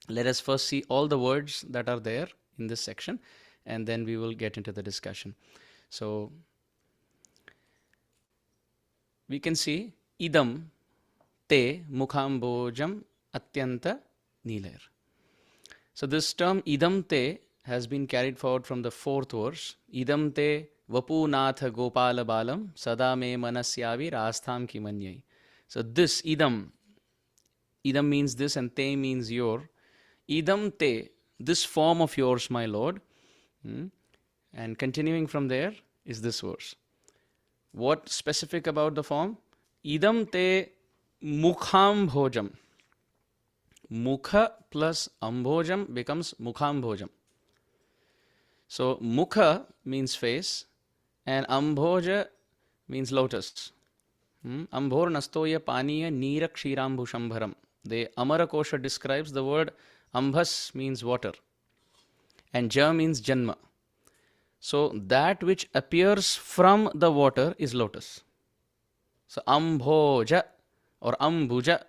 Let us first see all the words that are there in this section, and then we will get into the discussion. So we can see idam te mukhambojam atyanta nilair. So this term idam te has been carried forward from the fourth verse. Idam te vapunatha gopala balam sada me manasyavi rastham kimanyai. So this idam means this and te means your. Idam te, this form of yours, my Lord. And continuing from there is this verse. What specific about the form? Idam te mukhambhojam. Mukha plus ambhojam becomes mukhambhojam. So mukha means face and ambhoja means lotus. Ambhor nastoya paniya neera kshirambushambharam. The Amara Kosha describes the word ambhas means water and ja means janma. So that which appears from the water is lotus. So ambhoja or ambuja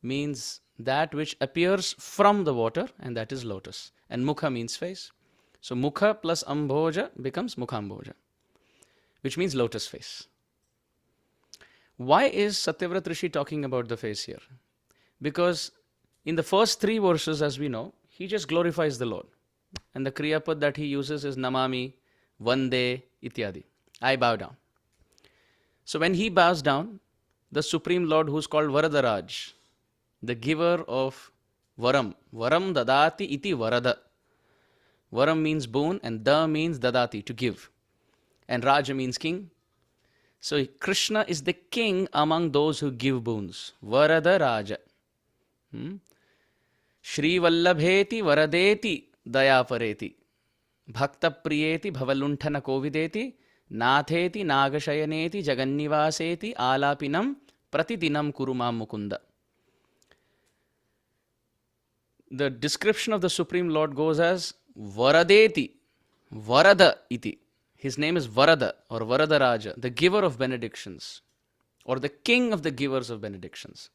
means that which appears from the water, and that is lotus. And mukha means face. So mukha plus ambhoja becomes mukhamboja, which means lotus face. Why is Satyavrat Rishi talking about the face here? Because in the first three verses, as we know, he just glorifies the Lord. And the Kriyapad that he uses is namami, vande, ityadi. I bow down. So when he bows down, the Supreme Lord, who is called Varadaraj, the giver of varam, varam dadati iti varada. Varam means boon and da means dadati, to give. And Raja means king. So Krishna is the king among those who give boons. Varada Raja. Shri Vallabheti Varadeti Dayapareti. Bhakta Priyeti Bhavalunthana Kovideti Natheti Nagashayaneti Jagannivaseti Alapinam Pratidinam Kurumam Mukunda. The description of the Supreme Lord goes as Varadeti, Varada iti. His name is Varada or Varadaraja, the giver of benedictions, or the king of the givers of benedictions.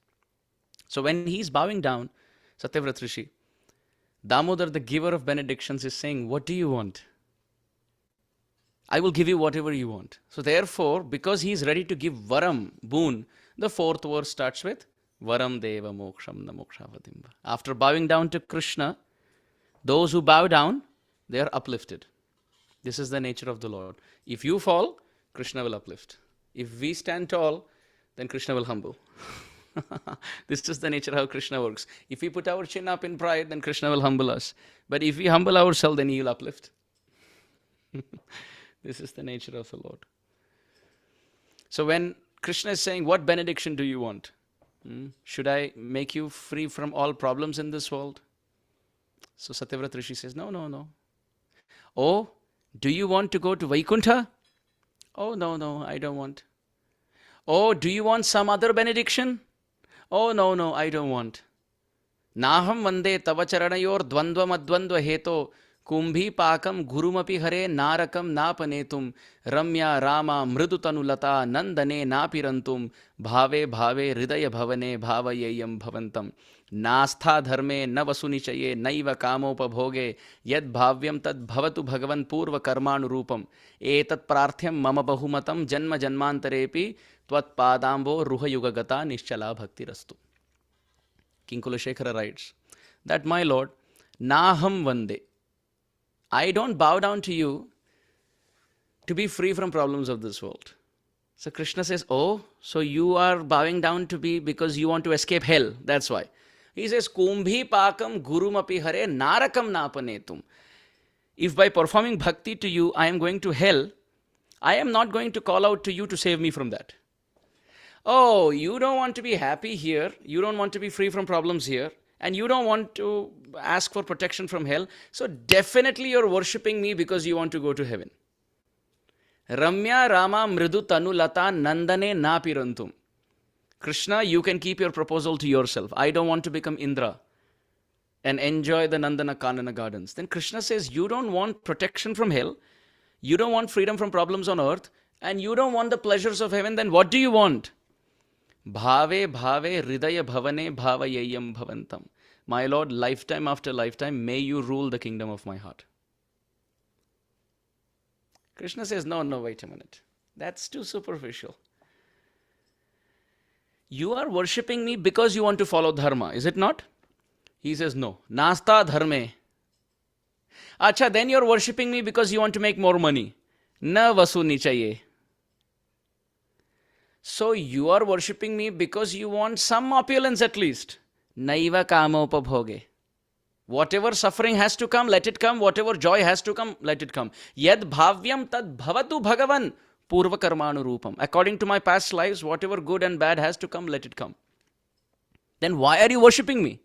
So when he's bowing down, Satyavrat Rishi, Damodar, the giver of benedictions, is saying, what do you want? I will give you whatever you want. So therefore, because he is ready to give varam, boon, the fourth verse starts with Varam Deva Moksham Na Mokshavadimba. After bowing down to Krishna, those who bow down, they are uplifted. This is the nature of the Lord. If you fall, Krishna will uplift. If we stand tall, then Krishna will humble. This is the nature how Krishna works. If we put our chin up in pride, then Krishna will humble us. But if we humble ourselves, then he will uplift. This is the nature of the Lord. So when Krishna is saying, what benediction do you want? Should I make you free from all problems in this world? So Satyavrat Rishi says, no. Oh, do you want to go to Vaikuntha? Oh, no, I don't want. Oh, do you want some other benediction? Oh, no, I don't want. Naham vande tavacharanayor dvandva madvandva heto kumbhi pakam gurumapi hare narakam napanetum ramya rama mridutanulata nandane napirantum bhave hridaya bhavane bhavayeyam bhavantam nastha dharme navasunichaye naiva kamopabhoge yad bhavyam tad bhavatu bhagavan purva karmanurupam etat prarthyam mama bahumatam janma janmantarepi tvat padambo ruha yugagata nischala bhakti rastu. King Kulashekara writes that, my Lord, naham vande, I don't bow down to you to be free from problems of this world. So Krishna says, oh, so you are bowing down to be because you want to escape hell. That's why. He says, kumbhi pakam gurumapi hare narakam napanetum. If by performing bhakti to you, I am going to hell, I am not going to call out to you to save me from that. Oh, you don't want to be happy here. You don't want to be free from problems here. And you don't want to ask for protection from hell. So definitely you're worshipping me because you want to go to heaven. Ramya Rama Mridu Tanu Lata Nandane Napirantum. Krishna, you can keep your proposal to yourself. I don't want to become Indra and enjoy the Nandana Kanana gardens. Then Krishna says, you don't want protection from hell. You don't want freedom from problems on earth. And you don't want the pleasures of heaven. Then what do you want? Bhave hridaya bhavane bhavayeyam bhavantam. My Lord, lifetime after lifetime, may you rule the kingdom of my heart. Krishna says, no, wait a minute. That's too superficial. You are worshipping me because you want to follow dharma, is it not? He says, no. Nasta dharme. Acha, then you're worshipping me because you want to make more money. Na vasu nichaye. So you are worshipping me because you want some opulence at least. Naiva kamopabhoge. Whatever suffering has to come, let it come. Whatever joy has to come, let it come. Yad bhavyam tad bhavatu bhagavan purva karmanu rupam. According to my past lives, whatever good and bad has to come, let it come. Then why are you worshipping me?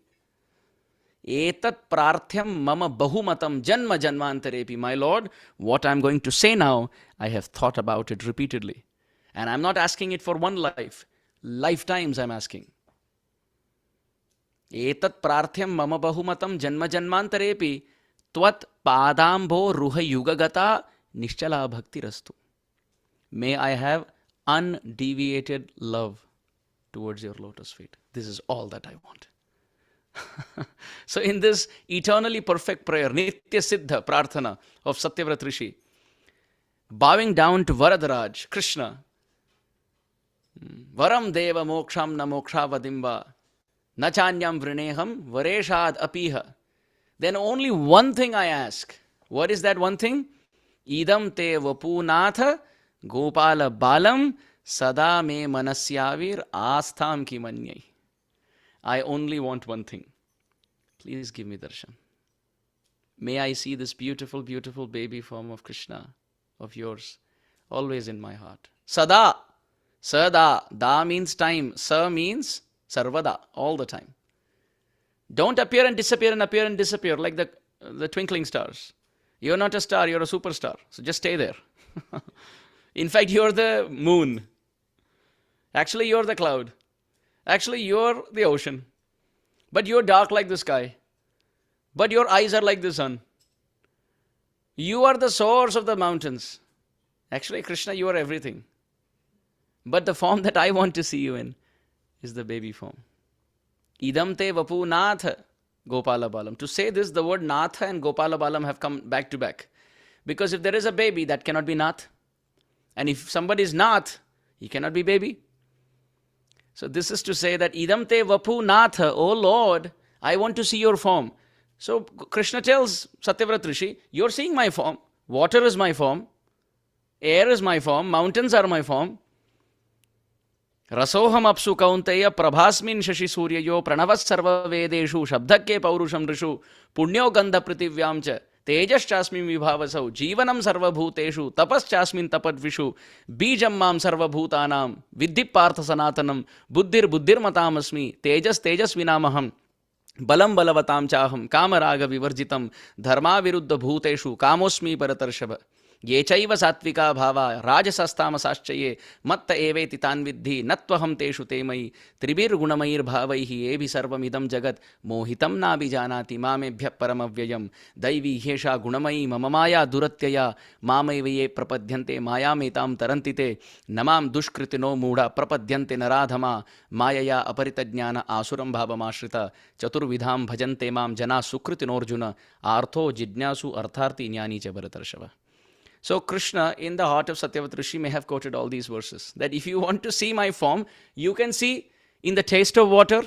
Etat prarthyam mama bahumatam janma janmantarepi. My Lord, what I'm going to say now, I have thought about it repeatedly. And I'm not asking it for one life. Lifetimes I'm asking. Etat prarthyam mama bahumatam janma janmantarepi tvat padambo ruha yugagata nischala bhakti rastu. May I have undeviated love towards your lotus feet. This is all that I want. So in this eternally perfect prayer, Nitya Siddha Prarthana of Satyavrat Rishi, bowing down to Varadaraj, Krishna, Varam Deva Moksham na Mokshavadimva, Nachanyam Vrineham Vareshad Apiha. Then only one thing I ask. What is that one thing? Idam te vapunatha Gopala balam sada me manasyavir astham ki manyai. I only want one thing. Please give me darshan. May I see this beautiful, beautiful baby form of Krishna, of yours, always in my heart. Sada. Sada. Da means time. Sa means sarvada, all the time. Don't appear and disappear like the twinkling stars. You're not a star, you're a superstar. So just stay there. In fact, you're the moon. Actually, you're the cloud. Actually, you're the ocean. But you're dark like the sky. But your eyes are like the sun. You are the source of the mountains. Actually, Krishna, you are everything. But the form that I want to see you in is the baby form. Idam te vapu natha Gopala balam. To say this, the word natha and Gopala balam have come back to back. Because if there is a baby, that cannot be nath. And if somebody is nath, he cannot be baby. So this is to say that idam te vapu natha, O Lord, I want to see your form. So Krishna tells Satyavrat Rishi, you're seeing my form. Water is my form. Air is my form. Mountains are my form. Rasoham apsu kaunteya prabhasmin shashi suryayo pranavas sarva vedeshu shabdakke paurusham rishu punyo gandha pritivyam cha tejas chasmin vibhavasau jivanam sarva bhuteshu tapas chasmin tapadvishu bijam mam sarva bhutanam viddhi partha sanatanam buddhir matamasmi tejas vinamaham balam balavatam chaham kamaraga vivarjitam dharma viruddha bhuteshu kamosmi paratarshava ये चैव सात्विका भावा राजसस्तामसाश्चये मत्त एवेति तान् विद्धि नत्वहं तेषु ते मयि त्रिभिर्गुणमयैर्भावैः येभि सर्वमिदं जगत् मोहितं नाभिजानाति मामेभ्यः परमव्ययं दैवी ह्येषा गुणमयी मम माया दुरत्यया मामैव ये प्रपद्यन्ते मायामेतां तरन्ति ते न मां दुष्कृतिनो मूढा प्रपद्यन्ते नराधमा मायया अपरितज्ञान आसुरं भावमाश्रित चतुर्विधां भजन्ते मां जना सुकृतिनोऽर्जुन आर्थो जिज्ञासु अर्थार्थी ज्ञानी च भरतर्षभ. So Krishna, in the heart of Satyavrat Rishi, may have quoted all these verses. That if you want to see my form, you can see in the taste of water,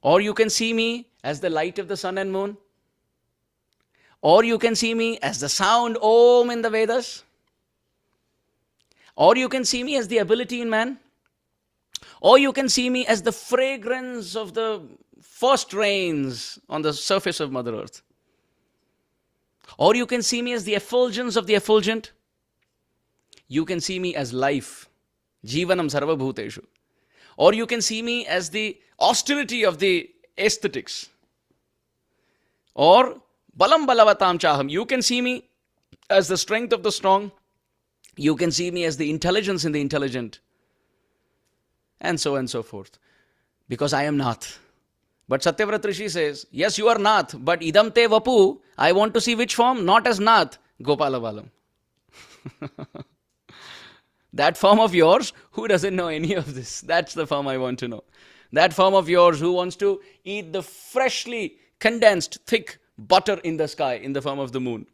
or you can see me as the light of the sun and moon, or you can see me as the sound Om in the Vedas, or you can see me as the ability in man, or you can see me as the fragrance of the first rains on the surface of Mother Earth. Or you can see me as the effulgence of the effulgent. You can see me as life, Jivanam Sarva Bhuteshu. Or you can see me as the austerity of the aesthetics. Or Balam Balavatam Chaham. You can see me as the strength of the strong. You can see me as the intelligence in the intelligent. And so forth. Because I am not. But Satyavrat Rishi says, yes, you are Nath, but idam te vapu, I want to see which form? Not as Nath, Gopala Balam. That form of yours, who doesn't know any of this? That's the form I want to know. That form of yours who wants to eat the freshly condensed, thick butter in the sky in the form of the moon.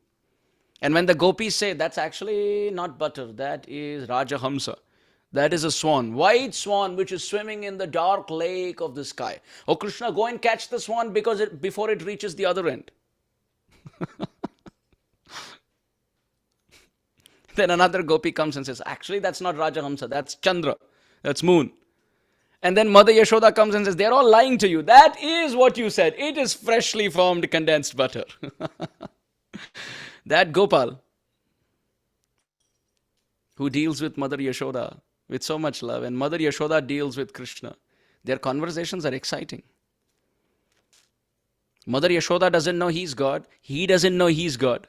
And when the gopis say, that's actually not butter, that is Rajahamsa. That is a swan, white swan, which is swimming in the dark lake of the sky. Oh, Krishna, go and catch the swan before it reaches the other end. Then another gopi comes and says, actually, that's not Rajahamsa, that's Chandra, that's moon. And then Mother Yashoda comes and says, they're all lying to you. That is what you said. It is freshly formed condensed butter. That Gopal, who deals with Mother Yashoda with so much love, and Mother Yashoda deals with Krishna, their conversations are exciting. Mother Yashoda doesn't know he's God. He doesn't know he's God.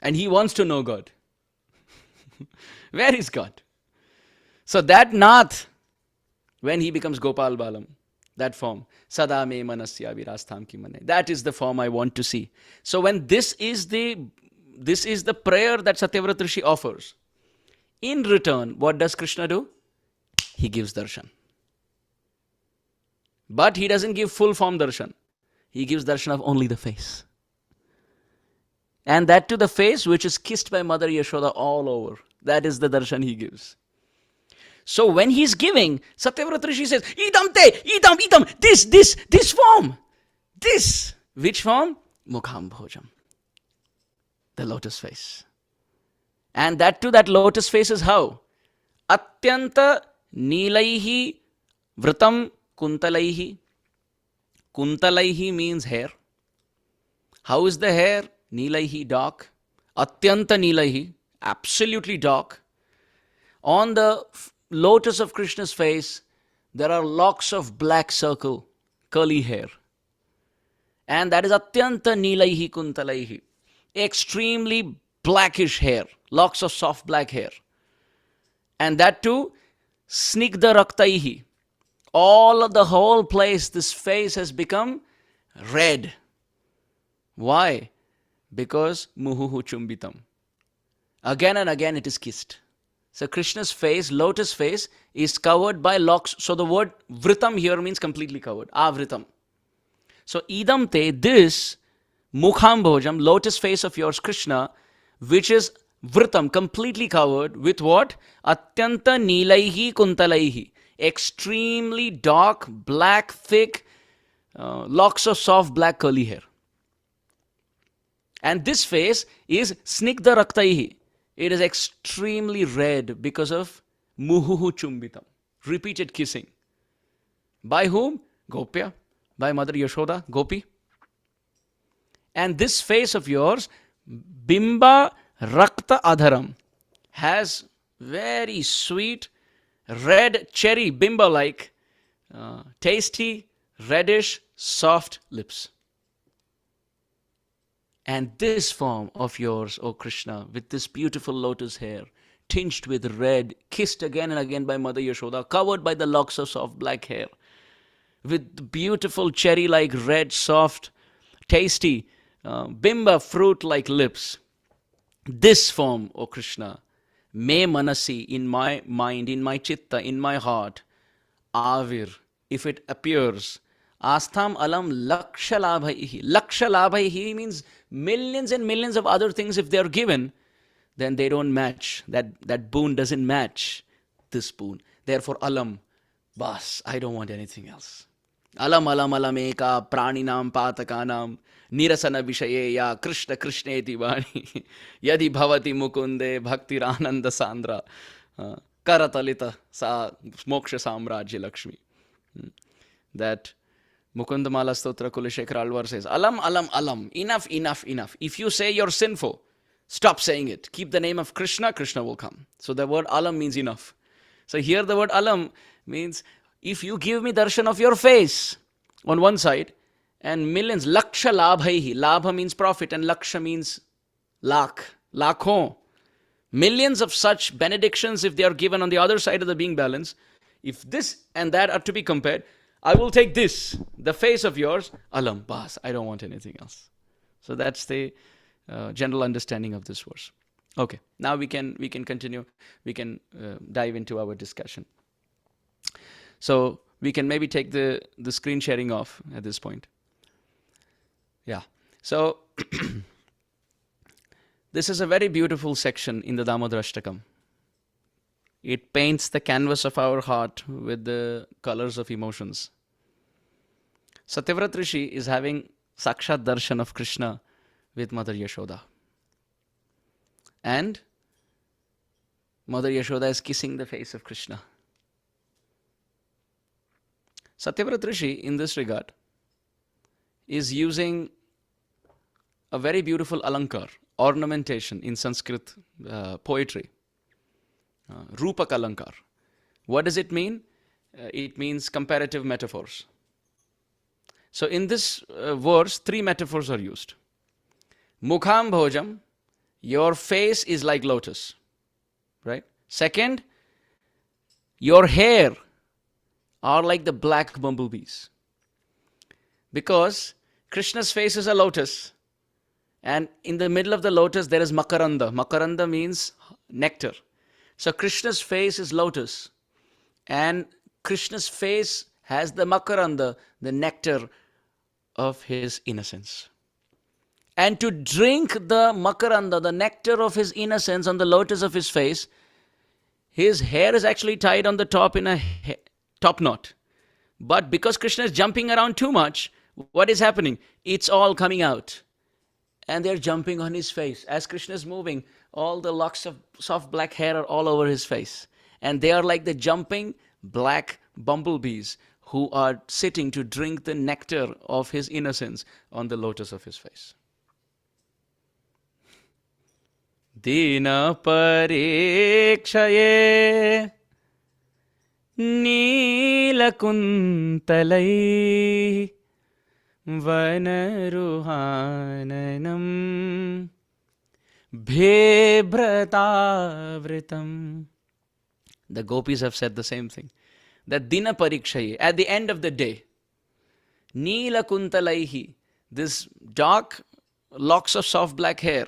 And he wants to know God. Where is God? So that Nath, when he becomes Gopal Balam, that form, Sada me manasya virastham ki mane, that is the form I want to see. So when this is the prayer that Satyavrata Rishi offers, in return, what does Krishna do? He gives darshan. But he doesn't give full form darshan. He gives darshan of only the face. And that to the face which is kissed by Mother Yashoda all over. That is the darshan he gives. So when he's giving, Satyavrata Rishi says, idam te, idam, this form. This. Which form? Mukham bhojam. The lotus face. And that too, that lotus face is how? Atyanta nilaihi vratam kuntalaihi. Kuntalaihi means hair. How is the hair? Nilaihi, dark. Atyanta nilaihi, absolutely dark. On the lotus of Krishna's face, there are locks of black circle, curly hair. And that is Atyanta nilaihi kuntalaihi. Extremely blackish hair, locks of soft black hair. And that too, snigdha raktaihi. All of the whole place, this face has become red. Why? Because muhuhu chumbitam. Again and again it is kissed. So Krishna's face, lotus face, is covered by locks. So the word vritam here means completely covered. Avritam. So idam te, this mukham bhojam, lotus face of yours, Krishna, which is vritam, completely covered with what? Atyanta nilaihi kuntalaihi. Extremely dark, black, thick, locks of soft black curly hair. And this face is snigdha raktaihi. It is extremely red because of muhuhu chumbitam, repeated kissing. By whom? Gopya. By Mother Yashoda, Gopi. And this face of yours, bimba rakta adharam, has very sweet, red cherry, bimba-like, tasty, reddish, soft lips. And this form of yours, O Krishna, with this beautiful lotus hair, tinged with red, kissed again and again by Mother Yashoda, covered by the locks of soft black hair, with beautiful cherry-like red, soft, tasty, bimba fruit-like lips. This form, O Krishna, me manasi, in my mind, in my chitta, in my heart, avir, if it appears, astham alam lakshalabhaihi. Lakshalabhaihi means millions and millions of other things, if they are given, then they don't match. That boon doesn't match this boon. Therefore, alam, bas, I don't want anything else. Alam alam alam eka praninam patakanam nirasana vishayeya krishna krishneti vani yadi bhavati mukunde bhaktir ananda sandra karatalita sa moksha samrajya lakshmi. That Mukundamala Stotra Kulashekara Alvar says, alam, alam, alam, enough, enough, enough. If you say you're sinful, stop saying it. Keep the name of Krishna, Krishna will come. So the word alam means enough. So here the word alam means, if you give me darshan of your face on one side, and millions, laksha labhaihi, labha means profit, and laksha means lakh, lakhon. Millions of such benedictions, if they are given on the other side of the being balance, if this and that are to be compared, I will take this, the face of yours, alam, bas, I don't want anything else. So that's the general understanding of this verse. Okay, now we can continue, we can dive into our discussion. So We can maybe take the screen sharing off at this point. Yeah. So this is a very beautiful section in the Damodar Astakam. It paints the canvas of our heart with the colors of emotions. Satyavrat Rishi is having Sakshat Darshan of Krishna with Mother Yashoda. And Mother Yashoda is kissing the face of Krishna. Satyavrat Rishi, in this regard, is using a very beautiful alankar, ornamentation in Sanskrit poetry. Rupak alankar. What does it mean? It means comparative metaphors. So in this verse, 3 metaphors are used. Mukham bhojam, your face is like lotus. Right? Second, your hair are like the black bumblebees. Because Krishna's face is a lotus, and in the middle of the lotus there is makaranda. Makaranda means nectar. So Krishna's face is lotus, and Krishna's face has the makaranda, the nectar of his innocence. And to drink the makaranda, the nectar of his innocence on the lotus of his face, his hair is actually tied on the top in a top knot. But because Krishna is jumping around too much, what is happening? It's all coming out. And they're jumping on his face. As Krishna is moving, all the locks of soft black hair are all over his face. And they are like the jumping black bumblebees who are sitting to drink the nectar of his innocence on the lotus of his face. Dina parikshaye Neelakuntalai Vanaruhananam Bhebratavritam. The gopis have said the same thing. That Dina Parikshaye, at the end of the day, Neelakuntalaihi, this dark locks of soft black hair,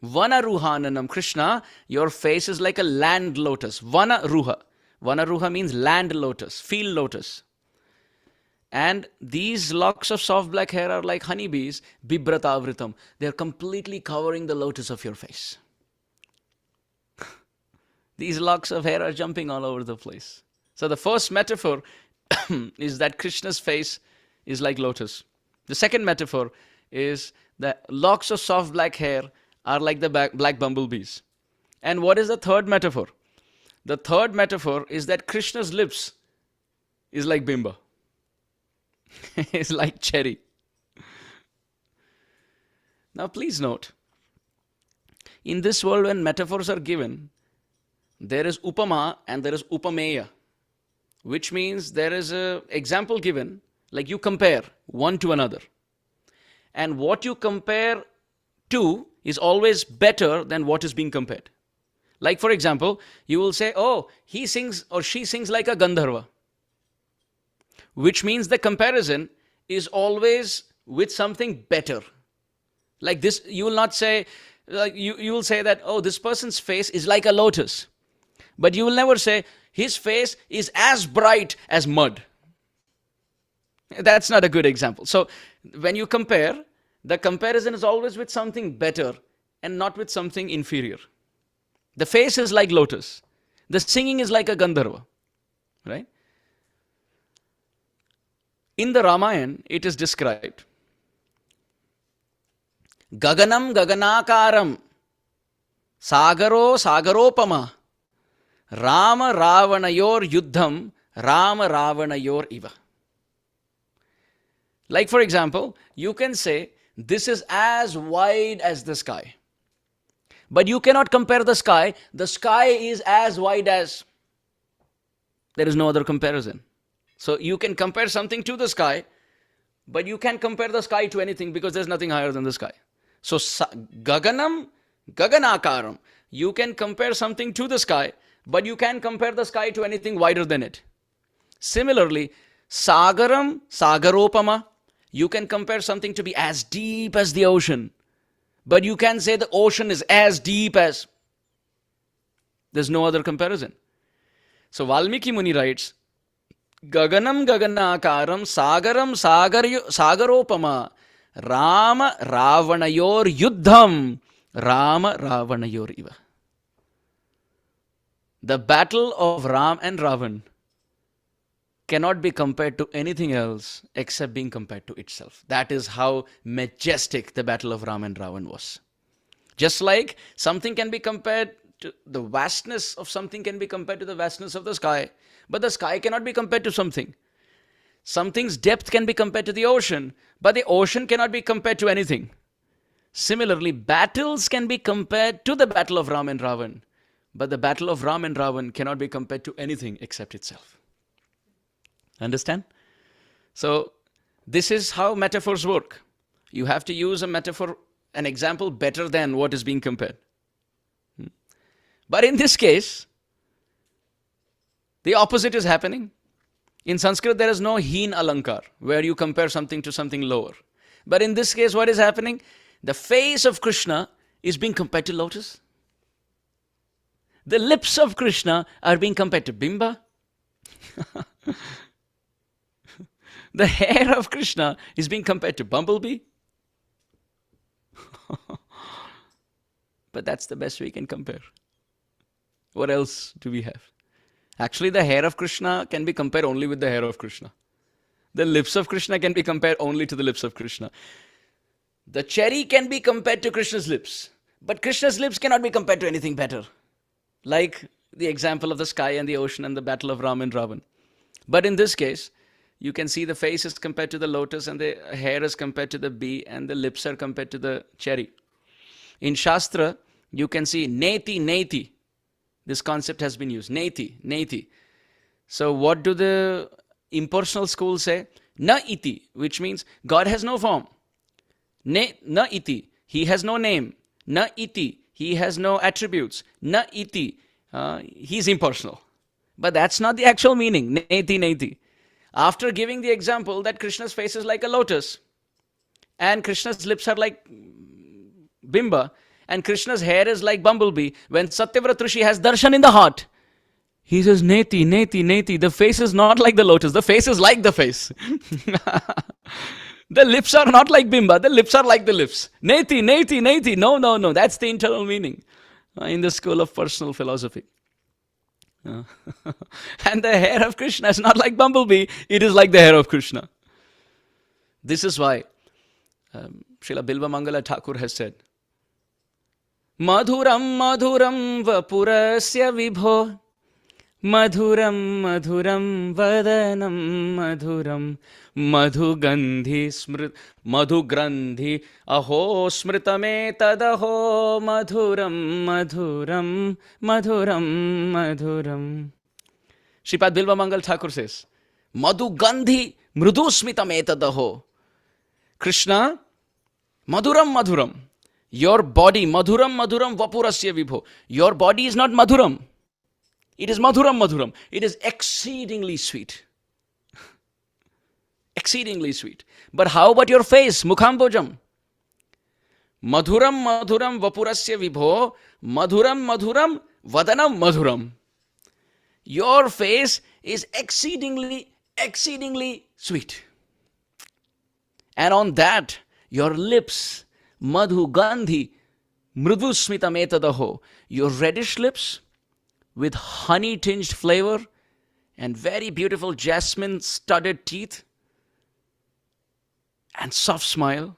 Vanaruhananam, Krishna, your face is like a land lotus. Vanaruha. Vanaruha means land lotus, field lotus. And these locks of soft black hair are like honeybees, bibratavritam. They are completely covering the lotus of your face. These locks of hair are jumping all over the place. So the first metaphor is that Krishna's face is like lotus. The second metaphor is that locks of soft black hair are like the black bumblebees. And what is the third metaphor? The third metaphor is that Krishna's lips is like bimba. It's like cherry. Now please note, in this world when metaphors are given, there is upama and there is upameya, which means there is an example given, like you compare one to another. And what you compare to is always better than what is being compared. Like for example, you will say, oh, he sings or she sings like a Gandharva. Which means the comparison is always with something better. Like this, you will not say, like you will say that, oh, this person's face is like a lotus. But you will never say, his face is as bright as mud. That's not a good example. So when you compare, the comparison is always with something better and not with something inferior. The face is like lotus. The singing is like a Gandharva. Right? In the Ramayana, it is described. Gaganam gaganakaram sagaro sagaropama Rama Ravanayor yuddham Rama Ravanayor iva. Like for example, you can say, this is as wide as the sky. But you cannot compare the sky. The sky is as wide as. There is no other comparison. So you can compare something to the sky, but you can't compare the sky to anything because there's nothing higher than the sky. So gaganam, gaganakaram. You can compare something to the sky, but you can't compare the sky to anything wider than it. Similarly, sagaram, sagaropama. You can compare something to be as deep as the ocean, but you can't say the ocean is as deep as. There's no other comparison. So Valmiki Muni writes, Gaganam gaganakaram sagaram sagaropama Rama Ravanayor Yuddham Rama Ravanayor Iva. The battle of Ram and Ravan cannot be compared to anything else except being compared to itself. That is how majestic the battle of Ram and Ravan was. Just like something can be compared to the vastness of something can be compared to the vastness of the sky, but the sky cannot be compared to something. Something's depth can be compared to the ocean, but the ocean cannot be compared to anything. Similarly, battles can be compared to the battle of Ram and Ravan, but the battle of Ram and Ravan cannot be compared to anything except itself. Understand? So, this is how metaphors work. You have to use a metaphor, an example better than what is being compared. But in this case, the opposite is happening. In Sanskrit, there is no heen alankar, where you compare something to something lower. But in this case, what is happening? The face of Krishna is being compared to lotus. The lips of Krishna are being compared to bimba. The hair of Krishna is being compared to bumblebee. But that's the best we can compare. What else do we have? Actually, the hair of Krishna can be compared only with the hair of Krishna. The lips of Krishna can be compared only to the lips of Krishna. The cherry can be compared to Krishna's lips. But Krishna's lips cannot be compared to anything better. Like the example of the sky and the ocean and the battle of Ram and Ravan. But in this case, you can see the face is compared to the lotus and the hair is compared to the bee and the lips are compared to the cherry. In Shastra, you can see neti, neti. This concept has been used. Neti, neti. So what do the impersonal schools say? Na iti, which means God has no form. Na iti, He has no name. Na iti, He has no attributes. Na iti, He's impersonal. But that's not the actual meaning. Neti, neti. After giving the example that Krishna's face is like a lotus and Krishna's lips are like bimba and Krishna's hair is like bumblebee, when Satyavrat Rishi has darshan in the heart, he says, neti, neti, neti. The face is not like the lotus. The face is like the face. The lips are not like bimba. The lips are like the lips. Neti, neti, neti. No, no, no. That's the internal meaning in the school of personal philosophy. And the hair of Krishna is not like bumblebee. It is like the hair of Krishna. This is why Srila Bilva Mangala Thakur has said, Madhuram madhuram vapurasya vibho Madhuram madhuram vadanam madhuram madhugrandhi aho smritame tadaho madhuram madhuram madhuram madhuram. Shripad Bilva Mangal Thakur says, Madhugandhi mrudusmitame tadaho. Krishna, madhuram madhuram. Your body, madhuram madhuram vapurasya vibho. Your body is not madhuram. It is madhuram madhuram. It is exceedingly sweet. Exceedingly sweet. But how about your face, mukhambojam? Madhuram madhuram vapurasya vibho, madhuram madhuram vadanam madhuram. Your face is exceedingly, exceedingly sweet. And on that, your lips, madhu gandhi, mrudu smita metadaho, your reddish lips with honey tinged flavor and very beautiful jasmine studded teeth and soft smile.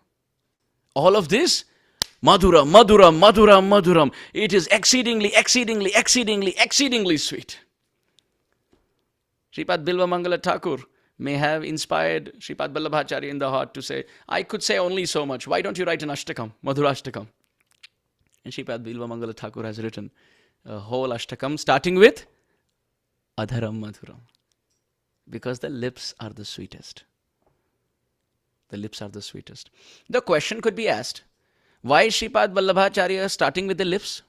All of this, madhura, madhura, madhura, madhuram. It is exceedingly, exceedingly, exceedingly, exceedingly sweet. Shripad Bilva Mangala Thakur may have inspired Shripad Vallabhacharya in the heart to say, I could say only so much. Why don't you write an Astakam, Madhurashtakam? And Shripad Bilva Mangala Thakur has written a whole Ashtakam starting with Adharam Madhuram. Because the lips are the sweetest. The lips are the sweetest. The question could be asked, why is Shripad Vallabhacharya starting with the lips?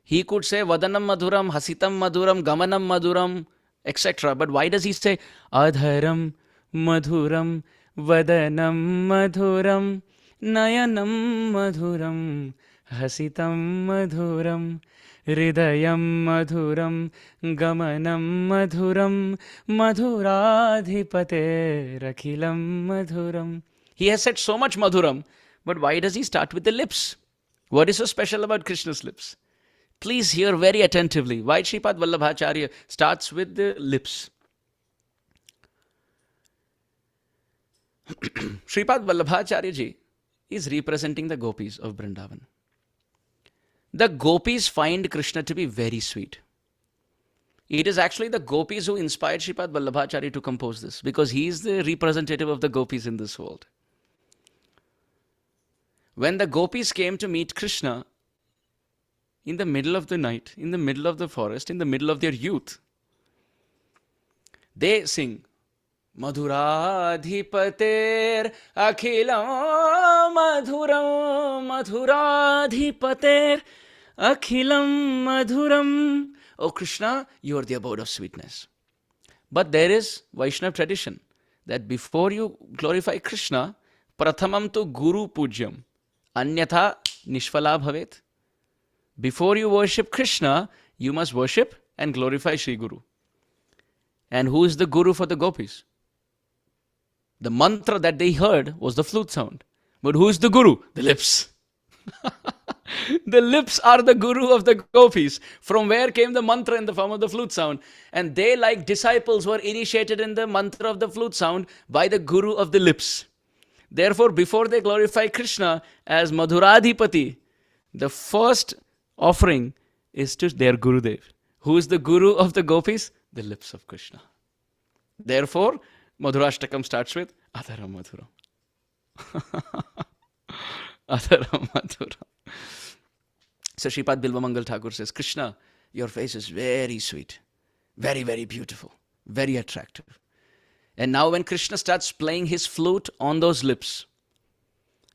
He could say Vadanam Madhuram, Hasitam Madhuram, Gamanam Madhuram, etc. But why does he say Adharam Madhuram, Vadanam Madhuram, Nayanam Madhuram, Hasitam Madhuram, Hridayam madhuram gamanam madhuram madhuradhipate rakhilam madhuram. He has said so much madhuram, but why does he start with the lips? What is so special about Krishna's lips? Please hear very attentively why Sripad Vallabhacharya starts with the lips. Sripad Vallabhacharya ji is representing the gopis of Vrindavan. The gopis find Krishna to be very sweet. It is actually the gopis who inspired Sripad Vallabhacharya to compose this, because he is the representative of the gopis in this world. When the gopis came to meet Krishna in the middle of the night, in the middle of the forest, in the middle of their youth, they sing, Madhuradhipater akhilam madhuram, Madhuradhipater akhilam madhuram. Oh Krishna, you are the abode of sweetness. But there is Vaishnava tradition that before you glorify Krishna, prathamam tu guru pujyam, anyatha nishfala bhavet. Before you worship Krishna, you must worship and glorify Sri Guru. And who is the Guru for the gopis? The mantra that they heard was the flute sound. But who is the Guru? The lips. The lips are the Guru of the gopis. From where came the mantra in the form of the flute sound? And they, like disciples, were initiated in the mantra of the flute sound by the Guru of the lips. Therefore, before they glorify Krishna as Madhuradhipati, the first offering is to their Gurudev. Who is the Guru of the gopis? The lips of Krishna. Therefore, Madhurashtakam starts with Adharam Madhuram. Adharam Madhuram. So Sripad Bilvamangal Thakur says, Krishna, your face is very sweet, very, very beautiful, very attractive. And now when Krishna starts playing his flute on those lips,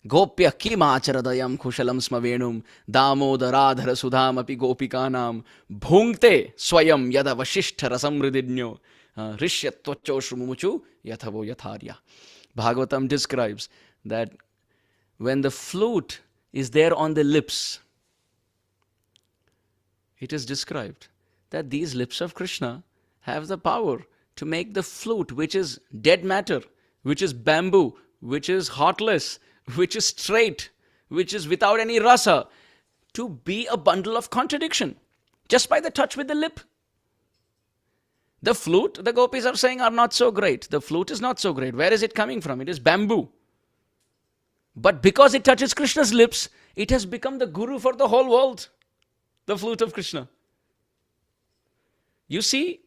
Gopya kimacharadayam kushalam smavenum damodaradhara sudham api gopikanam bhungte swayam yada vashishta rasamrididnyo rishyatvachoshumuchu yathavo yatharya. Bhagavatam describes that when the flute is there on the lips, it is described that these lips of Krishna have the power to make the flute, which is dead matter, which is bamboo, which is heartless, which is straight, which is without any rasa, to be a bundle of contradiction just by the touch with the lip. The flute, the gopis are saying, are not so great. The flute is not so great. Where is it coming from? It is bamboo. But because it touches Krishna's lips, it has become the guru for the whole world. The flute of Krishna. You see,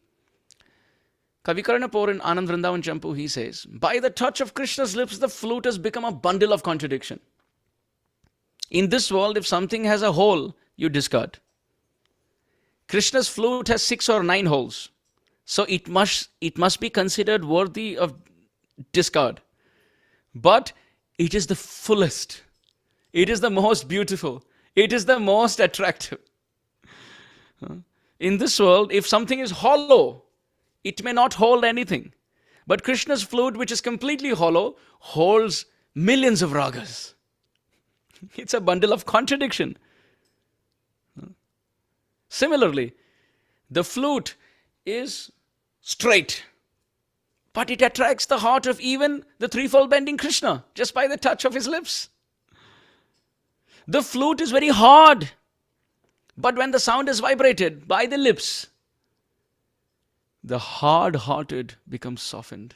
Kavikarnapur in Anand Vrindavan Champu, he says, by the touch of Krishna's lips, the flute has become a bundle of contradiction. In this world, if something has a hole, you discard. Krishna's flute has 6 or 9 holes. So it must be considered worthy of discard. But it is the fullest. It is the most beautiful. It is the most attractive. In this world, if something is hollow, it may not hold anything. But Krishna's flute, which is completely hollow, holds millions of ragas. It's a bundle of contradiction. Similarly, the flute is straight, but it attracts the heart of even the threefold bending Krishna just by the touch of his lips. The flute is very hard, but when the sound is vibrated by the lips, the hard-hearted becomes softened.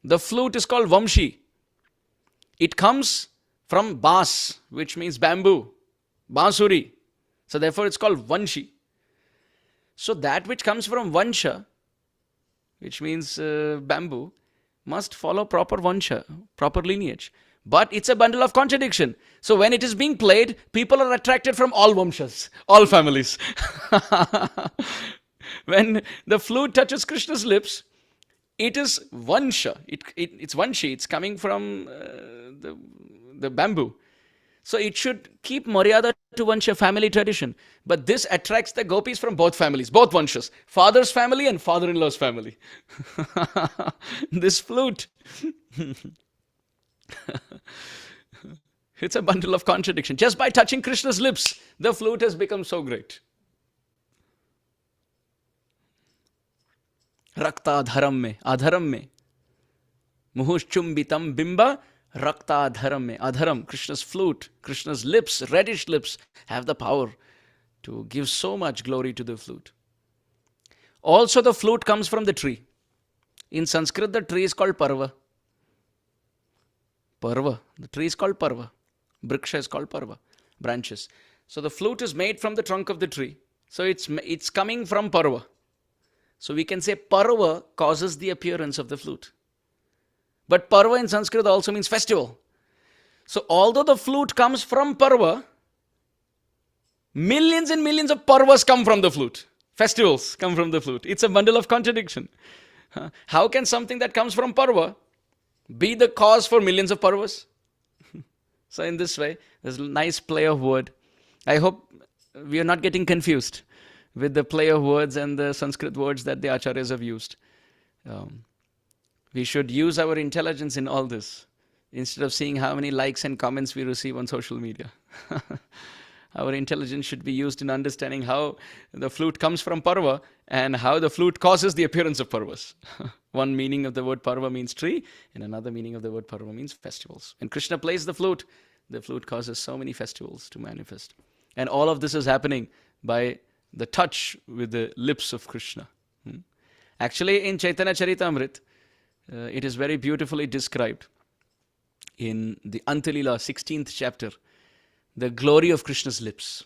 The flute is called Vamshi. It comes from bas, which means bamboo, bansuri. So therefore it's called Vanshi. So that which comes from Vansha, which means bamboo, must follow proper Vansha, proper lineage. But it's a bundle of contradiction. So when it is being played, people are attracted from all Vamshas, all families. When the flute touches Krishna's lips, it is Vansha. It's Vanshi. It's coming from the bamboo. So it should keep Maryada to Vansha, family tradition. But this attracts the gopis from both families, both Vanshas. Father's family and father-in-law's family. This flute. It's a bundle of contradiction. Just by touching Krishna's lips, the flute has become so great. Rakta adharam mein, muhushchumbitam bimba, rakta adharam mein. Adharam, Krishna's flute, Krishna's lips, reddish lips, have the power to give so much glory to the flute. Also, the flute comes from the tree. In Sanskrit, the tree is called parva. Parva. The tree is called parva. Briksha is called parva. Branches. So the flute is made from the trunk of the tree. So it's coming from parva. So we can say parva causes the appearance of the flute. But parva in Sanskrit also means festival. So although the flute comes from parva, millions and millions of parvas come from the flute. Festivals come from the flute. It's a bundle of contradiction. How can something that comes from parva be the cause for millions of parvas? So in this way, there's a nice play of word. I hope we are not getting confused with the play of words and the Sanskrit words that the acharyas have used. We should use our intelligence in all this instead of seeing how many likes and comments we receive on social media. Our intelligence should be used in understanding how the flute comes from parva and how the flute causes the appearance of parvas. One meaning of the word parva means tree, and another meaning of the word parva means festivals. When Krishna plays the flute causes so many festivals to manifest. And all of this is happening by the touch with the lips of Krishna. Actually, in Chaitanya Charitamrita, it is very beautifully described in the Antalila 16th chapter. The glory of Krishna's lips.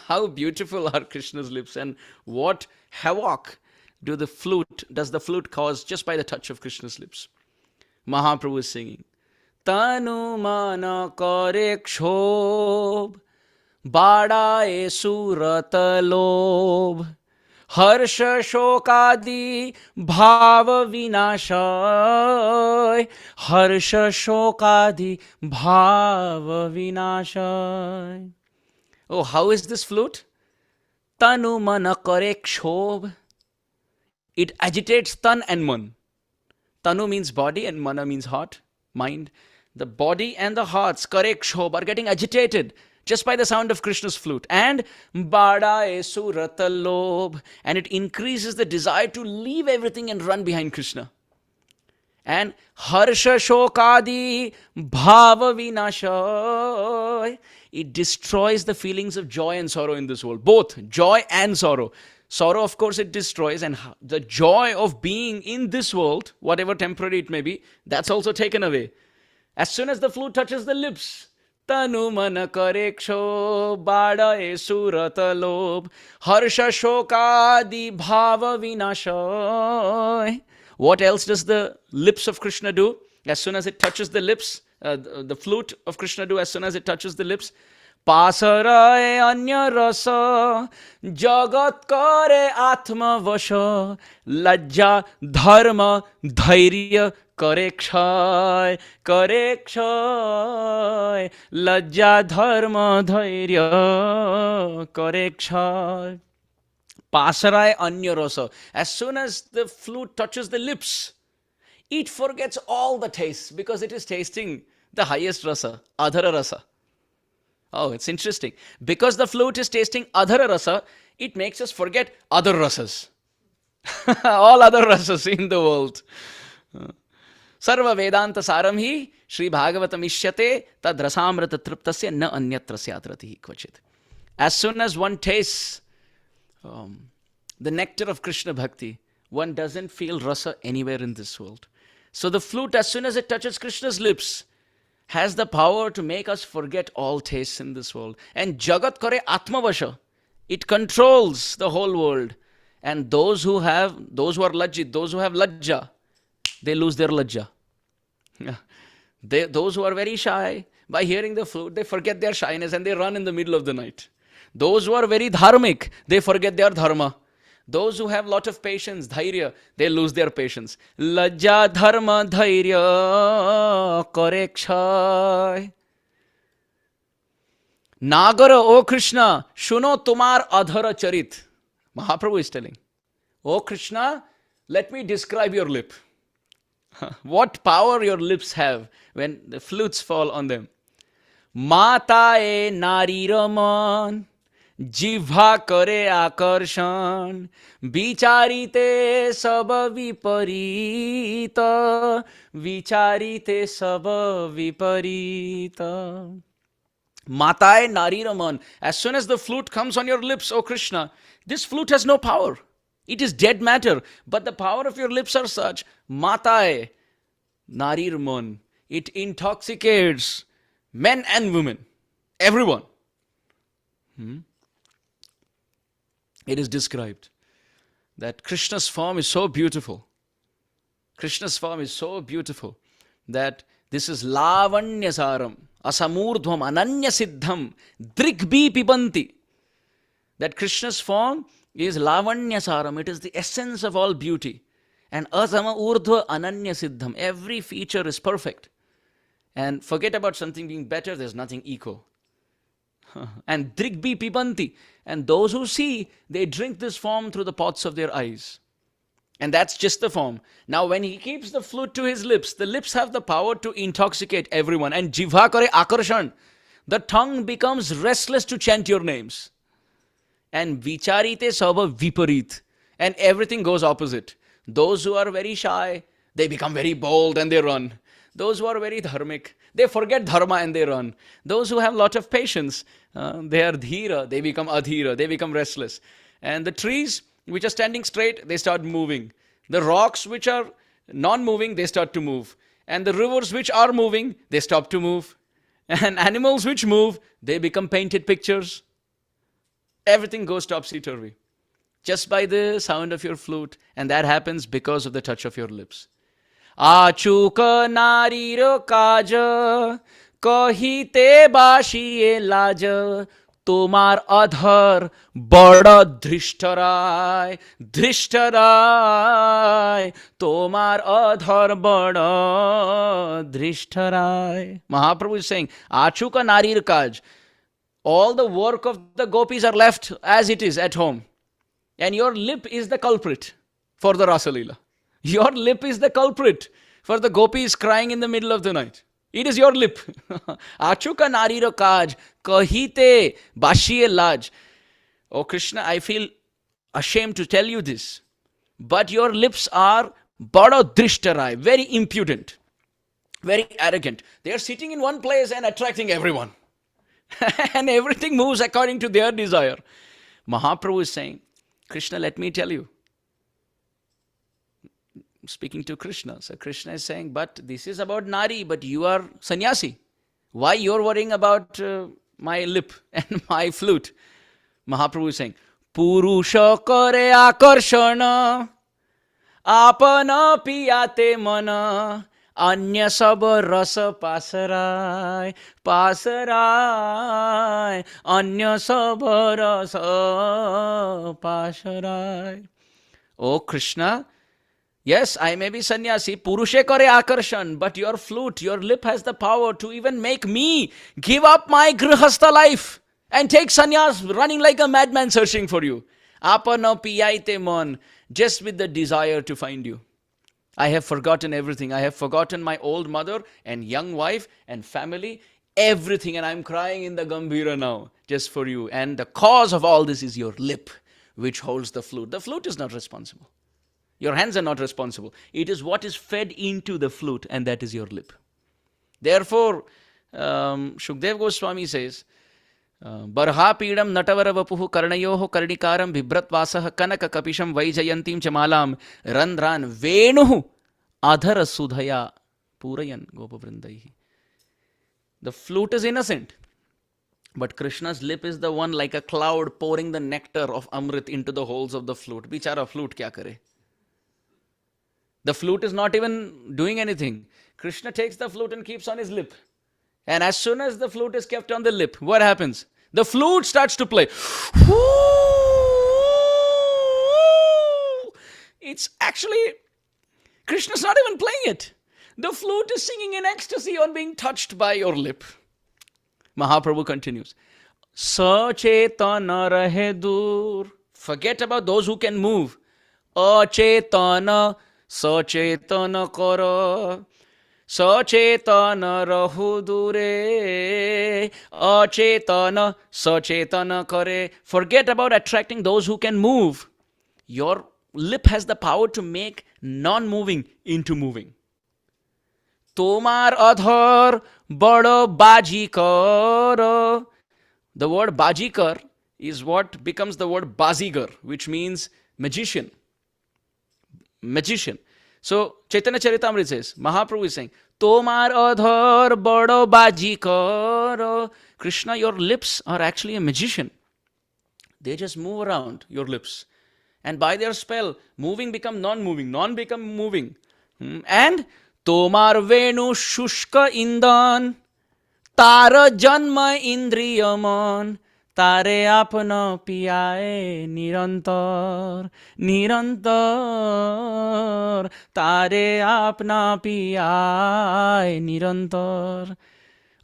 How beautiful are Krishna's lips, and what havoc does the flute cause just by the touch of Krishna's lips. Mahaprabhu is singing, Tanu mana kare kshobh, badaye surat lobh, harsha shokadi bhav vinashay, harsha shokadi bhav vinashay. Oh, how is this flute? Tanu mana kare kshobh. It agitates tan and man. Tanu means body and mana means heart, mind. The body and the hearts, kare kshobh, are getting agitated just by the sound of Krishna's flute. And badaye surat lobh, and it increases the desire to leave everything and run behind Krishna. And harsha shokadi bhava vinashay, it destroys the feelings of joy and sorrow in this world. Both joy and sorrow. Sorrow, of course, it destroys, and the joy of being in this world, whatever temporary it may be, that's also taken away. As soon as the flute touches the lips, Tanu mana kareksho badaye surat lobh, harsha shokadi bhava vinashay. What else does the lips of Krishna do? As soon as it touches the lips, the flute of Krishna do, as soon as it touches the lips, Pasaraye anya rasa, jagat kare atma vasha, lajja dharma dhairya kare kshay, lajja dharma dhairya kare kshay. Pasaraye anya rasa. As soon as the flute touches the lips, it forgets all the tastes because it is tasting the highest rasa, adhara rasa. Oh, it's interesting. Because the flute is tasting adhara rasa, it makes us forget other rasas. All other rasas in the world. Sarva Vedanta Saram hi Sri Bhagavatam ishyate tad rasamrata triptasya na anyatra syatratihi kvachit. As soon as one tastes the nectar of Krishna Bhakti, one doesn't feel rasa anywhere in this world. So the flute, as soon as it touches Krishna's lips, has the power to make us forget all tastes in this world. And Jagat Kare Atmavasha, it controls the whole world. And those who are lajjit, those who have lajja, they lose their lajja. Those who are very shy, by hearing the flute, they forget their shyness and they run in the middle of the night. Those who are very dharmic, they forget their dharma. Those who have lot of patience, dhairya, they lose their patience. Lajja dharma dhairya karekshay. Nagara, O Krishna, shuno tumar adhara charit. Mahaprabhu is telling, O Krishna, let me describe your lip. What power your lips have when the flutes fall on them. Matae nari raman, जिह्वा करे आकर्षण, विचारिते सब विपरीत, विचारिते सब विपरीत. Matae nari raman. As soon as the flute comes on your lips, O Krishna, this flute has no power. It is dead matter. But the power of your lips are such. Matae nari raman. It intoxicates men and women. Everyone. It is described that Krishna's form is so beautiful. Krishna's form is so beautiful that this is lavanyasaram, asamurdhvam, ananya siddham, drigbi pibanti. That Krishna's form is lavanyasaram. It is the essence of all beauty. And asama urdhva ananya siddham. Every feature is perfect. And forget about something being better, there's nothing equal. And drigbi pibanti. And those who see, they drink this form through the pots of their eyes. And that's just the form. Now when he keeps the flute to his lips, the lips have the power to intoxicate everyone. And jivha kare akarshan. The tongue becomes restless to chant your names. And vicharite sabha viparit. And everything goes opposite. Those who are very shy, they become very bold and they run. Those who are very dharmic, they forget dharma and they run. Those who have a lot of patience, they are dhira, they become adhira, they become restless. And the trees which are standing straight, they start moving. The rocks which are non-moving, they start to move. And the rivers which are moving, they stop to move. And animals which move, they become painted pictures. Everything goes topsy-turvy. Just by the sound of your flute. And that happens because of the touch of your lips. आचूक नारीर काज कहिते बासिए लाज তোমার অধর বড় ধৃষ্টরায় ধৃষ্টরায় তোমার অধর বড় ধৃষ্টরায়. Mahaprabhu is saying, Achuka narir kaj. All the work of the gopis are left as it is at home. And your lip is the culprit for the Rasalila. Your lip is the culprit for the gopis crying in the middle of the night. It is your lip. Achuka nariro kaj, kahite bashiye laj. Oh Krishna, I feel ashamed to tell you this. But your lips are bada drishtarai, very impudent, very arrogant. They are sitting in one place and attracting everyone. And everything moves according to their desire. Mahaprabhu is saying, Krishna, let me tell you. Speaking to Krishna. So Krishna is saying, but this is about Nari, but you are sannyasi. Why you're worrying about my lip and my flute? Mahaprabhu is saying, Purusha kare akarshana, apana piyate mana, anya sab rasa pasarai, pasarai, anya sab rasa pasarai. Oh Krishna, yes, I may be sannyasi, purushe kare akarshan, but your flute, your lip has the power to even make me give up my grihastha life and take sannyas running like a madman searching for you. Apana piyaite man, just with the desire to find you. I have forgotten everything. I have forgotten my old mother and young wife and family, everything, and I'm crying in the Gambhira now just for you. And the cause of all this is your lip, which holds the flute. The flute is not responsible. Your hands are not responsible. It is what is fed into the flute, and that is your lip. Therefore, Shukdev Goswami says, Barha pidam natavara vapuhu karnayoho karnikaram vibratvasaha kanaka kapisham vaijayantim chamalam randran venuhu adhara sudhaya purayan gopavrindaihi. The flute is innocent, but Krishna's lip is the one like a cloud pouring the nectar of Amrit into the holes of the flute. Bichara flute kya kare? The flute is not even doing anything. Krishna takes the flute and keeps on his lip. And as soon as the flute is kept on the lip, what happens? The flute starts to play. It's actually, Krishna's not even playing it. The flute is singing in ecstasy on being touched by your lip. Mahaprabhu continues. Sachetana rahe dur. Forget about those who can move. Achetana सचेतन कर सचेतन रहु दूरे अचेतन सचेतन करे. Forget about attracting those who can move. Your lip has the power to make non-moving into moving. Tomar adhar bado bajikar. The word bajikar is what becomes the word bazigar, which means magician. Magician. So Chaitanya Charitamrita says, Mahaprabhu is saying, Tomar adhar bado bajikar. Krishna, your lips are actually a magician. They just move around your lips. And by their spell, moving become non-moving, non become moving. And Tomar venu shushka indan, tara janma indriyaman, tare apna piyaye nirantar, nirantar, tare apna piyaye nirantar.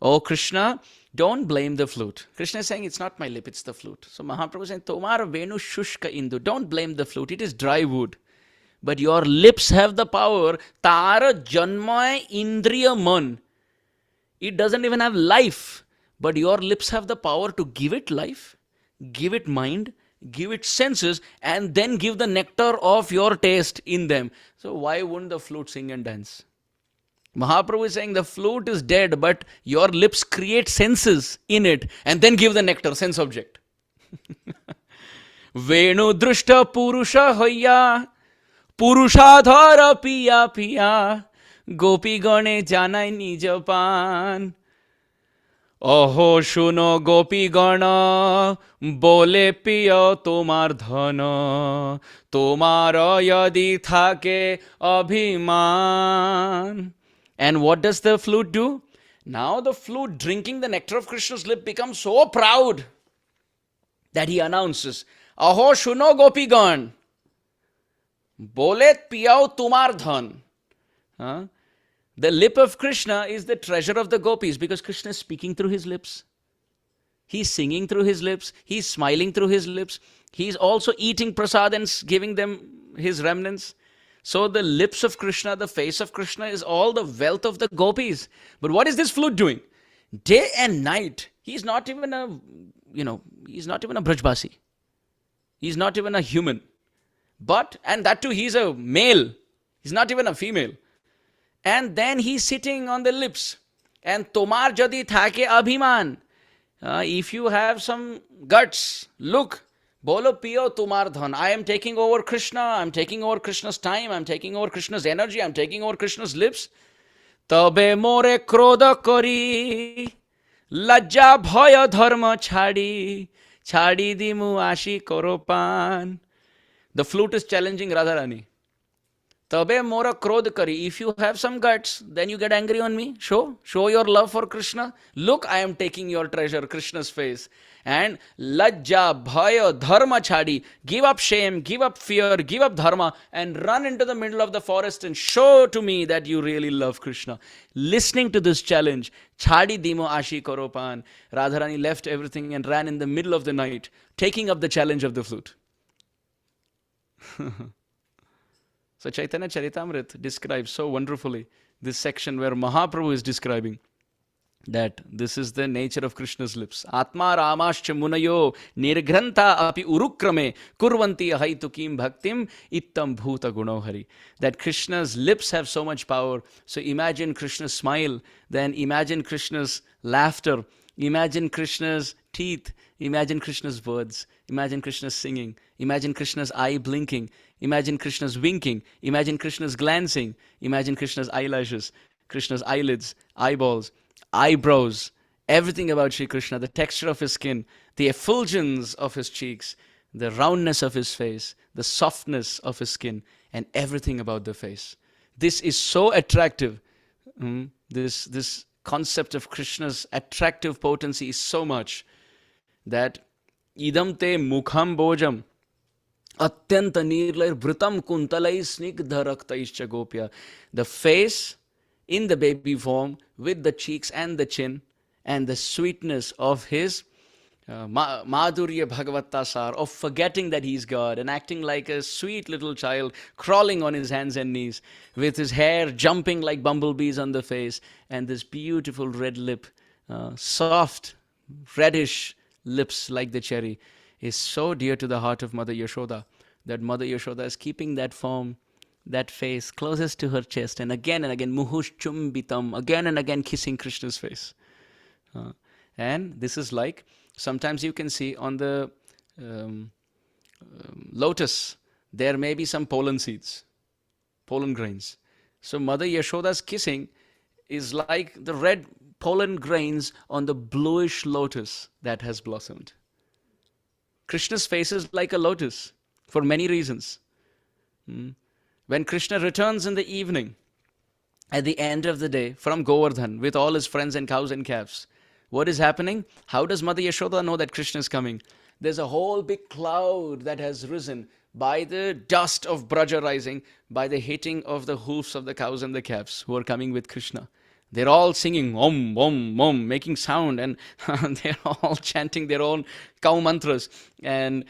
Oh Krishna, don't blame the flute. Krishna is saying, it's not my lip, it's the flute. So Mahaprabhu is saying, Tomar venu shushka indu. Don't blame the flute, it is dry wood. But your lips have the power. Tara janma indriya man. It doesn't even have life. But your lips have the power to give it life, give it mind, give it senses, and then give the nectar of your taste in them. So why wouldn't the flute sing and dance? Mahaprabhu is saying the flute is dead, but your lips create senses in it and then give the nectar, sense object. Venu drushta purusha hoya, purushadhara piya piya, gopi gane janai nij pan. Aho shuno gopi gana, bole piya tomar dhana, tomara yadi thake abhiman. And what does the flute do? Now the flute, drinking the nectar of Krishna's lip, becomes so proud that he announces, Aho shuno gopigan, bolet piyao tumar dhan. The lip of Krishna is the treasure of the gopis because Krishna is speaking through his lips. He's singing through his lips. He's smiling through his lips. He's also eating prasad and giving them his remnants. So the lips of Krishna, the face of Krishna is all the wealth of the gopis. But what is this flute doing? Day and night, he's not even a Brajbasi. He's not even a human. But, and that too, he's a male. He's not even a female. And then he's sitting on the lips. And Tomar jadi thake abhiman. If you have some guts, look. Bolo piyo tumar dhan. I am taking over Krishna. I'm taking over Krishna's time. I'm taking over Krishna's energy. I'm taking over Krishna's lips. Tabe more krodha kari. Lajja bhaya dharma chhadi. Chhadi dimu ashi koropan. The flute is challenging Radharani. Tabe mora krodh kari. If you have some guts, then you get angry on me. Show your love for Krishna. Look, I am taking your treasure, Krishna's face. And lajja, bhaya, dharma chadi. Give up shame, give up fear, give up dharma, and run into the middle of the forest and show to me that you really love Krishna. Listening to this challenge, chadi dimo ashi koropan. Radharani left everything and ran in the middle of the night, taking up the challenge of the flute. So Chaitanya Charitamrita describes so wonderfully this section where Mahaprabhu is describing that this is the nature of Krishna's lips. Atma ramascha munayo nirgranta api urukrame kurvanti ahaitukim bhaktim ittam bhuta gunohari. That Krishna's lips have so much power. So imagine Krishna's smile, then imagine Krishna's laughter, imagine Krishna's teeth, imagine Krishna's words, imagine Krishna's singing, imagine Krishna's eye blinking, imagine Krishna's winking, imagine Krishna's glancing, imagine Krishna's eyelashes, Krishna's eyelids, eyeballs, eyebrows, everything about Sri Krishna, the texture of his skin, the effulgence of his cheeks, the roundness of his face, the softness of his skin, and everything about the face. This is so attractive. This concept of Krishna's attractive potency is so much that idam te mukham bojam atyanta nirlair bhritam kuntalai snigdha raktaischa gopya. The face in the baby form with the cheeks and the chin and the sweetness of his Madhurya Bhagavattasar, of forgetting that he's God and acting like a sweet little child, crawling on his hands and knees, with his hair jumping like bumblebees on the face, and this beautiful red lip, soft, reddish lips like the cherry, is so dear to the heart of Mother Yashoda that Mother Yashoda is keeping that form, that face closest to her chest, and again, Muhush Chumbitam, again and again kissing Krishna's face. And this is like, sometimes you can see on the lotus, there may be some pollen seeds, pollen grains. So Mother Yashoda's kissing is like the red pollen grains on the bluish lotus that has blossomed. Krishna's face is like a lotus for many reasons. When Krishna returns in the evening, at the end of the day, from Govardhan with all his friends and cows and calves, what is happening? How does Mother Yashoda know that Krishna is coming? There's a whole big cloud that has risen by the dust of Braja rising, by the hitting of the hoofs of the cows and the calves who are coming with Krishna. They're all singing Om, Om, Om, making sound, and they're all chanting their own cow mantras and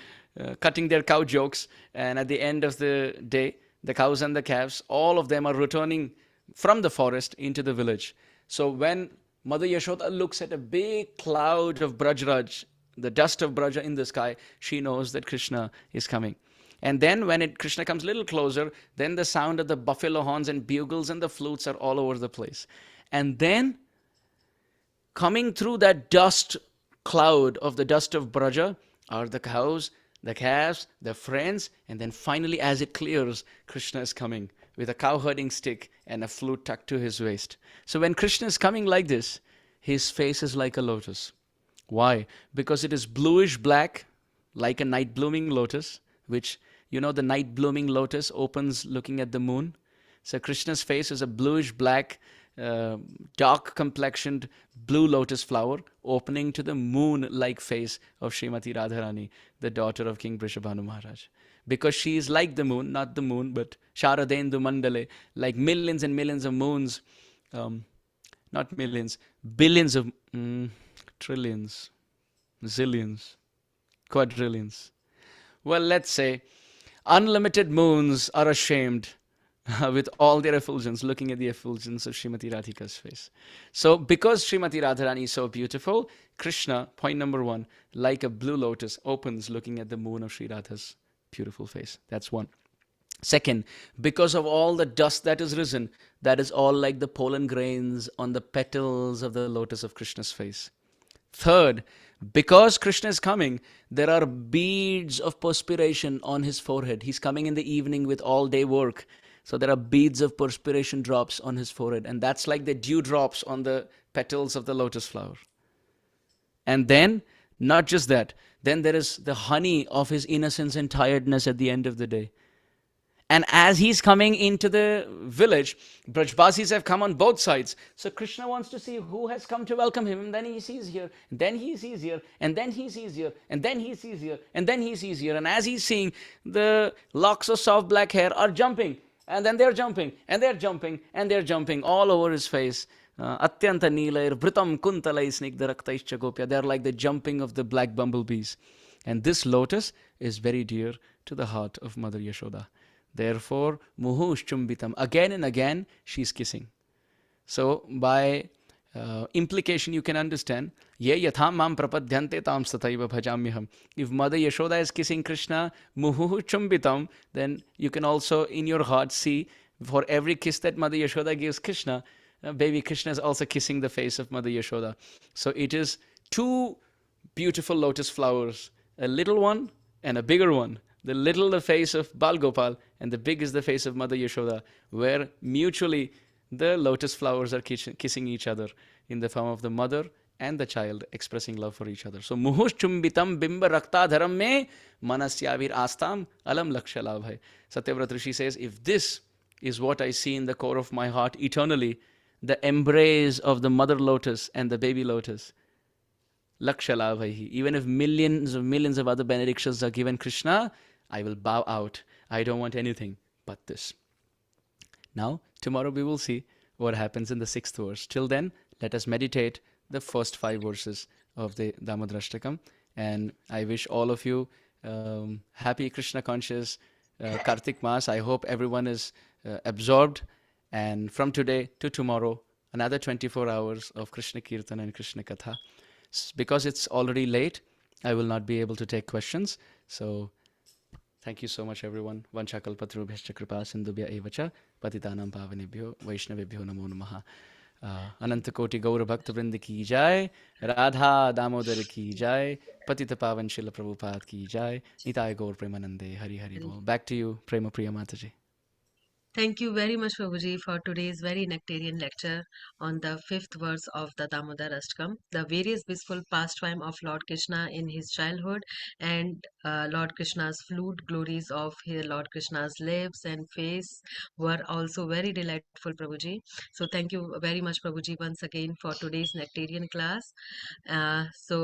cutting their cow jokes. And at the end of the day, the cows and the calves, all of them are returning from the forest into the village. So when Mother Yashoda looks at a big cloud of Brajraj, the dust of Braja in the sky, she knows that Krishna is coming. And then when Krishna comes a little closer, then the sound of the buffalo horns and bugles and the flutes are all over the place. And then, coming through that dust cloud of the dust of Braja, are the cows, the calves, the friends, and then finally, as it clears, Krishna is coming with a cow herding stick and a flute tucked to his waist. So when Krishna is coming like this, his face is like a lotus. Why? Because it is bluish black, like a night blooming lotus, which, the night blooming lotus opens looking at the moon. So Krishna's face is a bluish black, dark complexioned blue lotus flower opening to the moon like face of Srimati Radharani, the daughter of King Vrishabhanu Maharaj. Because she is like the moon, not the moon, but Sharadendu Mandale, like millions and millions of moons, not millions, billions of, trillions, zillions, quadrillions. Well, let's say unlimited moons are ashamed with all their effulgence, looking at the effulgence of Srimati Radhika's face. So because Srimati Radharani is so beautiful, Krishna, point number one, like a blue lotus, opens looking at the moon of Sri Radha's beautiful face. That's one. Second, because of all the dust that is risen, that is all like the pollen grains on the petals of the lotus of Krishna's face. Third, because Krishna is coming, there are beads of perspiration on his forehead. He's coming in the evening with all day work. So there are beads of perspiration drops on his forehead. And that's like the dew drops on the petals of the lotus flower. And then, not just that, then there is the honey of his innocence and tiredness at the end of the day. And as he's coming into the village, Brajbasis have come on both sides. So Krishna wants to see who has come to welcome him. And then he sees here, and then he sees here, and then he sees here, and then he sees here, and then he sees here. And as he's seeing, the locks of soft black hair are jumping. And then they're jumping, and they're jumping, and they're jumping all over his face. Atyanta nilair vritam kuntalai snigdha raktaischa gopya. They're like the jumping of the black bumblebees. And this lotus is very dear to the heart of Mother Yashoda. Therefore, muhush chumbitam. Again and again, she's kissing. So, by implication, you can understand, ye yatham mam prapadyante tam sataiva bhajamyaham. If Mother Yashoda is kissing Krishna, muhuhu chumbitam, then you can also in your heart see, for every kiss that Mother Yashoda gives Krishna, baby Krishna is also kissing the face of Mother Yashoda. So it is two beautiful lotus flowers, a little one and a bigger one. The little the face of Bal Gopal, and the big is the face of Mother Yashoda, where mutually the lotus flowers are kissing each other in the form of the mother and the child expressing love for each other. So, muhush chumbitam bimba rakta dharam me manasyavir astam alam lakshalabhai. Satyavrat Rishi says, if this is what I see in the core of my heart eternally, the embrace of the mother lotus and the baby lotus, lakshalabhai, even if millions of other benedictions are given Krishna, I will bow out. I don't want anything but this. Now, tomorrow we will see what happens in the 6th verse. Till then, let us meditate the first 5 verses of the Damodar Astakam And I wish all of you happy Krishna conscious Kartik Mas. I hope everyone is absorbed. And from today to tomorrow, another 24 hours of Krishna Kirtan and Krishna Katha. Because it's already late, I will not be able to take questions. So thank you so much, everyone. Vanchakalpatrubhyascha kripa sindhubhya evacha patitanam pavanebhyo vaishnavebhyo namo namaha. अनंत कोटि गौर भक्त वृंद की जाय, राधा दामोदर की जाय, पतित पावन शिल प्रभुपाद की जाय, निताय गौर प्रेमानंदे हरि हरि बोल. Back to you, Prema Priya Mataji. Thank you very much, Prabhuji, for today's very nectarian lecture on the fifth verse of the Damodar Astakam, the various blissful pastime of Lord Krishna in his childhood, and Lord Krishna's flute glories of Lord Krishna's lips and face were also very delightful, Prabhuji. So thank you very much, Prabhuji, once again for today's nectarian class. So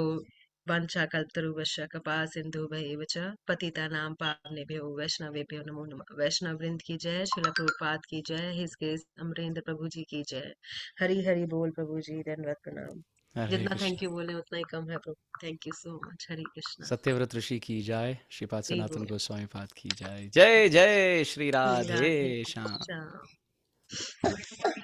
वंशाकल्पतरुभ्यश्च कृपासिन्धुभ्यैव च पतितानां पावनेभ्यो वैष्णवेभ्यो नमो नमः. वैष्णव वृंद की जय, शिला प्रभुपाद की जय, हिज ग्रेस अमरेंद्र प्रभु जी की जय. हरि हरि बोल प्रभु जी, धन्यवाद प्रणाम. Hare जितना थैंक Krishna. यू बोले उतना ही कम है प्रभु. Thank you so much. Hari Krishna. Satyavrata Rishi की जाय, श्रीपाद हरि सनातन बोल. गोस्वामी पाद की जाय. जय जय श्री श्री राधे राधे श्याम. श्याम.